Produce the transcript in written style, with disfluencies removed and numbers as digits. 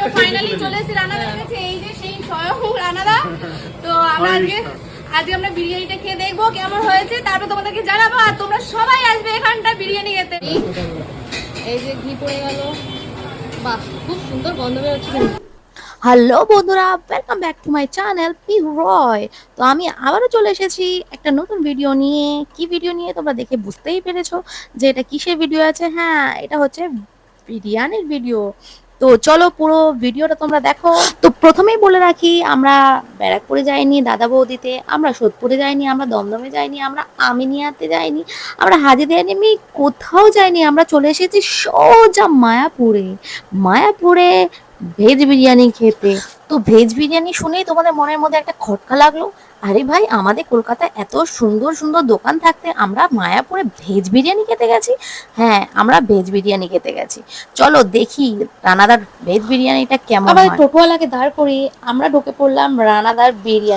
তো ফাইনালি চলে এসেছি রানাদার কাছে, এই যে সেই স্বয়ং রানাদা। তো আমরা আজকে আমরা বিরিয়ানিটা খেয়ে দেখবো কেমন হয়েছে, তারপর তোমাদেরকে জানাবো। আর তোমরা সবাই আসবে এখানটা বিরিয়ানি খেতে। এই যে ঘি পড়ে গেল, বাহ খুব সুন্দর গন্ধ বের হচ্ছে। হ্যালো বন্ধুরা, welcome back to my channel P Roy. তো আমি আবারও চলে এসেছি একটা নতুন ভিডিও নিয়ে। কি ভিডিও নিয়ে তোমরা দেখে বুঝতেই পেরেছো যে এটা কিসের ভিডিও আছে। হ্যাঁ, এটা হচ্ছে বিরিয়ানির ভিডিও। তো চলো পুরো ভিডিওটা তোমরা দেখো। তো প্রথমেই বলে রাখি, আমরা ব্যারাকপুরে যাইনি দাদা বৌদিতে, আমরা সোদপুরে যাইনি, আমরা দমদমে যাইনি, আমরা আমিনিয়াতে যাইনি, আমরা হাজিতে যাইনি, আমি কোথাও যাইনি। আমরা চলে এসেছি সোজা মায়াপুরে। মায়াপুরে ভেজ বিরিয়ানি খেতে। তো ভেজ বিরিয়ানি শুনেই তোমাদের মনের মধ্যে একটা খটকা লাগলো, আরে ভাই আমাদের কলকাতায় এত সুন্দর সুন্দর দোকান থাকতে আমরা মায়াপুরে ভেজ বিরিয়ানি খেতে গেছি। হ্যাঁ, আমরা ভেজ বিরিয়ানি খেতে গেছি। চলো দেখি রানাদার ভেজ বিরিয়ানিটা কেমন হয়। টোটোওয়ালাকে দাঁড় করিয়ে আমরা ঢুকে পড়লাম রানাদার বিরিয়ানি।